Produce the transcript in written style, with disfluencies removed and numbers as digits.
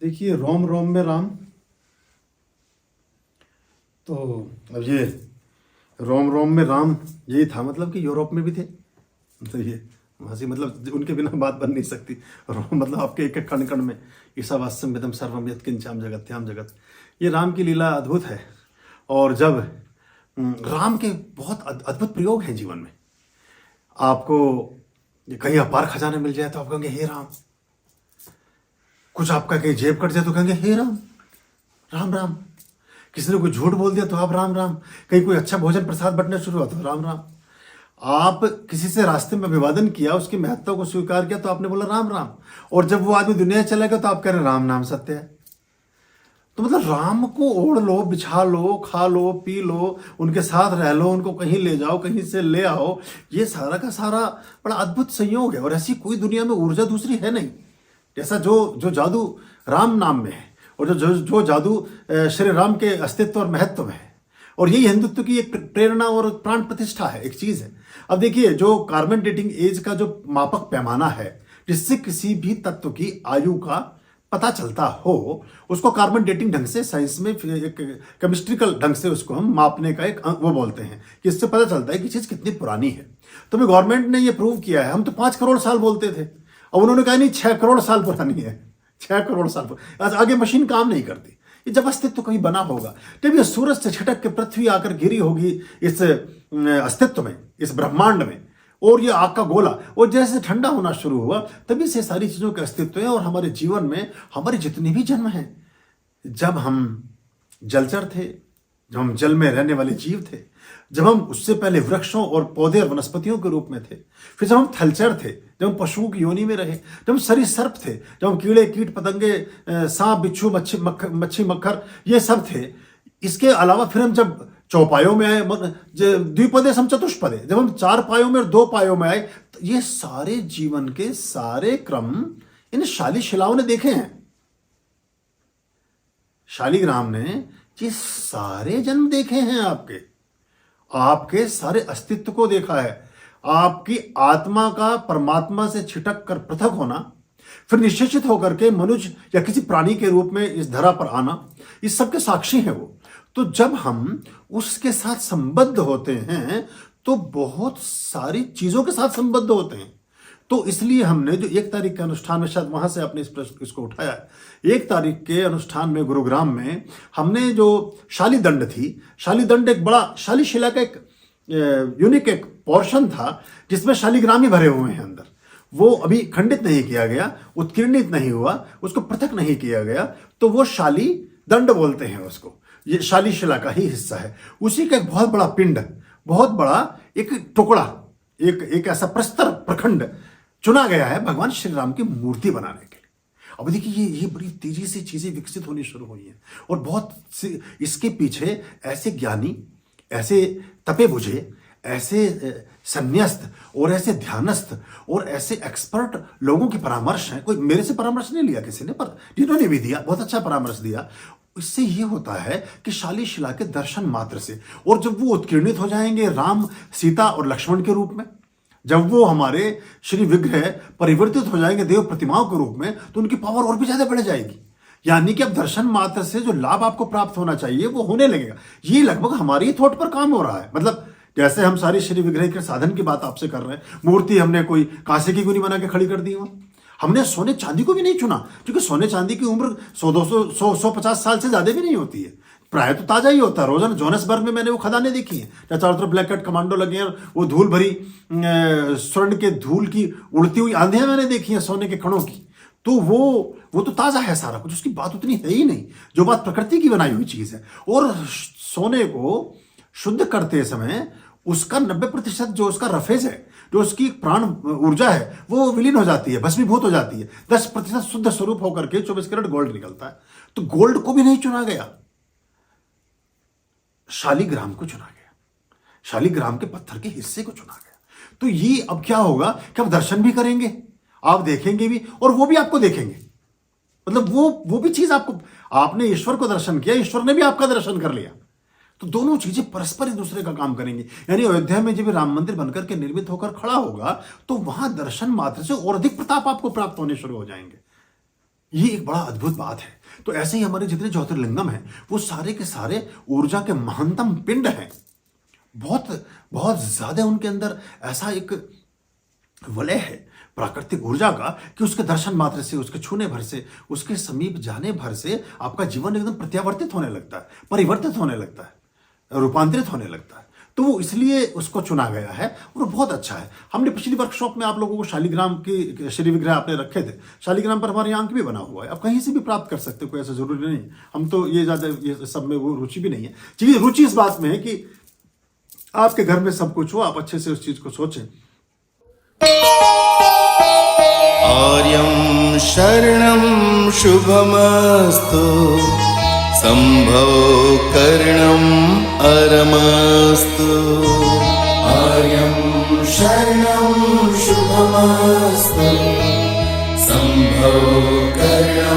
देखिए, रोम रोम में राम। तो अब ये रोम रोम में राम यही था, मतलब कि यूरोप में भी थे। तो ये वहाँ से मतलब उनके बिना बात बन नहीं सकती। रोम मतलब आपके एक एक कण कण में ईशावास्यम वेदम सर्वम यत्किंचाम जगत ध्याम जगत। ये राम की लीला अद्भुत है। और जब राम के बहुत अद्भुत प्रयोग हैं जीवन में। आपको कहीं अपार खजाना मिल जाए तो आप कहेंगे हे राम। कुछ आपका कहीं जेब कट जाए तो कहेंगे हे राम, राम राम। किसी ने कोई झूठ बोल दिया तो आप राम राम। कहीं कोई अच्छा भोजन प्रसाद बंटना शुरू हुआ तो राम राम। आप किसी से रास्ते में अभिवादन किया, उसकी महत्ता को स्वीकार किया तो आपने बोला राम राम। और जब वो आदमी दुनिया चला गया तो आप कह रहे राम नाम सत्य है। तो मतलब राम को ओढ़ लो, बिछा लो, खा लो, पी लो, उनके साथ रह लो, उनको कहीं ले जाओ, कहीं से ले आओ। ये सारा का सारा बड़ा अद्भुत संयोग है। और ऐसी कोई दुनिया में ऊर्जा दूसरी है नहीं जैसा जो जो जादू राम नाम में है, और जो जो, जो जादू श्री राम के अस्तित्व और महत्व में है। और यही हिंदुत्व की एक प्रेरणा और प्राण प्रतिष्ठा है, एक चीज है। अब देखिए, जो कार्बन डेटिंग एज का जो मापक पैमाना है, जिससे किसी भी तत्व की आयु का पता चलता हो, उसको कार्बन डेटिंग ढंग से साइंस में एक केमिस्ट्रिकल ढंग से उसको हम मापने का एक वो बोलते हैं कि इससे पता चलता है कि चीज कितनी पुरानी है। तो भी गवर्नमेंट ने ये प्रूव किया है। हम तो 5 करोड़ साल बोलते थे, और उन्होंने कहा नहीं 6 करोड़ साल पुरानी है। 6 करोड़ साल आज आगे मशीन काम नहीं करती। ये जब अस्तित्व कहीं बना होगा, जब ये सूरज से छिटक के पृथ्वी आकर गिरी होगी इस अस्तित्व में, इस ब्रह्मांड में, और ये आग का गोला और जैसे ठंडा होना शुरू हुआ, तभी से सारी चीजों के अस्तित्व है। और हमारे जीवन में हमारे जितने भी जन्म हैं, जब हम जलचर थे, जब हम जल में रहने वाले जीव थे, जब हम उससे पहले वृक्षों और पौधे और वनस्पतियों के रूप में थे, फिर जब हम थलचर थे, जब हम पशुओं की योनि में रहे, जब हम सरीसृप थे, जब हम कीड़े कीट पतंगे, सांप बिच्छू मच्छी मक्खर ये सब थे। इसके अलावा फिर हम जब चौपायों में आए, द्विपदे सम चतुष्पदे, जब हम 4 पायों में और 2 पायों में आए, तो ये सारे जीवन के सारे क्रम इन शाली शिलाओं ने देखे हैं। शालिग्राम ने ये सारे जन्म देखे हैं, आपके सारे अस्तित्व को देखा है। आपकी आत्मा का परमात्मा से छिटक कर पृथक होना, फिर निश्चेषित होकर के मनुष्य या किसी प्राणी के रूप में इस धरा पर आना, इस सब के साक्षी हैं वो। तो जब हम उसके साथ संबद्ध होते हैं तो बहुत सारी चीजों के साथ संबद्ध होते हैं। तो इसलिए हमने जो 1 तारीख के अनुष्ठान में, शायद वहां से आपने इस प्रश्न इसको उठाया, 1 तारीख के अनुष्ठान में गुरुग्राम में हमने जो शालीदंड थी, शालीदंड एक बड़ा शाली शिला का एक यूनिक एक पोर्शन था, जिसमें शालिग्राम ही भरे हुए हैं अंदर। वो अभी खंडित नहीं किया गया, उत्कीर्णित नहीं हुआ, उसको पृथक नहीं किया गया, तो वो शाली दंड बोलते हैं उसको। ये शाली शिला का ही हिस्सा है। उसी का एक बहुत बड़ा पिंड, बहुत बड़ा एक टुकड़ा, एक ऐसा प्रस्तर प्रखंड चुना गया है भगवान श्री राम की मूर्ति बनाने के लिए। अब देखिए, ये बड़ी तेजी से चीजें विकसित होनी शुरू हुई हैं, और बहुत से इसके पीछे ऐसे ज्ञानी, ऐसे तपे बुझे, ऐसे संन्यास्त और ऐसे ध्यानस्थ और ऐसे एक्सपर्ट लोगों की परामर्श है। कोई मेरे से परामर्श नहीं लिया किसी ने, पर जिन्होंने भी दिया बहुत अच्छा परामर्श दिया। इससे ये होता है कि शाली शिला के दर्शन मात्र से, और जब वो उत्कीर्णित हो जाएंगे राम, सीता और लक्ष्मण के रूप में, जब वो हमारे श्री विग्रह परिवर्तित हो जाएंगे देव प्रतिमाओं के रूप में, तो उनकी पावर और भी ज्यादा बढ़ जाएगी। यानी कि अब दर्शन मात्र से जो लाभ आपको प्राप्त होना चाहिए वो होने लगेगा। ये लगभग हमारी ही थॉट पर काम हो रहा है। मतलब जैसे हम सारी श्री विग्रह के साधन की बात आपसे कर रहे हैं, मूर्ति हमने कोई कांसे की क्यों नहीं बना के खड़ी कर दी वहां? हमने सोने चांदी को भी नहीं चुना, क्योंकि सोने चांदी की उम्र 100-200-150 साल से ज्यादा भी नहीं होती है, प्राय तो ताजा ही होता है। रोजाना जोहान्सबर्ग में मैंने वो खदाने देखी हैं, जहाँ चारों तरफ ब्लैक कैट कमांडो लगे हैं, वो धूल भरी स्वर्ण के धूल की उड़ती हुई आंधियां मैंने देखी हैं सोने के कणों की। तो वो तो ताजा है सारा कुछ, उसकी बात उतनी है ही नहीं, जो बात प्रकृति की बनाई हुई चीज है। और सोने को शुद्ध करते समय उसका 90% जो उसका रफेज है, जो उसकी प्राण ऊर्जा है, वो विलीन हो जाती है, भस्मीभूत हो जाती है। 10% शुद्ध स्वरूप होकर के 24 कैरेट गोल्ड निकलता है। तो गोल्ड को भी नहीं चुना गया, शालीग्राम को चुना गया, शालीग्राम के पत्थर के हिस्से को चुना गया। तो ये अब क्या होगा कि आप दर्शन भी करेंगे, आप देखेंगे भी, और वो भी आपको देखेंगे। मतलब वो भी चीज आपको, आपने ईश्वर को दर्शन किया, ईश्वर ने भी आपका दर्शन कर लिया। तो दोनों चीजें परस्पर एक दूसरे का काम करेंगी। यानी अयोध्या में जब राम मंदिर बनकर के निर्मित होकर खड़ा होगा, तो वहां दर्शन मात्र से और अधिक प्रताप आपको प्राप्त होने शुरू हो जाएंगे। ये एक बड़ा अद्भुत बात है। तो ऐसे ही हमारे जितने ज्योतिर्लिंगम हैं वो सारे के सारे ऊर्जा के महानतम पिंड हैं। बहुत बहुत ज्यादा उनके अंदर ऐसा एक वलय है प्राकृतिक ऊर्जा का कि उसके दर्शन मात्र से, उसके छूने भर से, उसके समीप जाने भर से आपका जीवन एकदम प्रत्यावर्तित होने लगता है, परिवर्तित होने लगता है, रूपांतरित होने लगता है। तो वो इसलिए उसको चुना गया है और बहुत अच्छा है। हमने पिछली वर्कशॉप में आप लोगों को शालिग्राम की श्री विग्रह आपने रखे थे, शालिग्राम पर हमारे यहाँ अंक भी बना हुआ है, आप कहीं से भी प्राप्त कर सकते हो, कोई ऐसा जरूरी नहीं। हम तो ये ज्यादा ये सब में वो रुचि भी नहीं है। चीज रुचि इस बात में है कि आपके घर में सब कुछ हो, आप अच्छे से उस चीज को सोचें। आर्यं शरणं शुभमस्तु, संभव करणं अरमस्तु। आर्यं शरणं शुभमस्तु, संभव करणं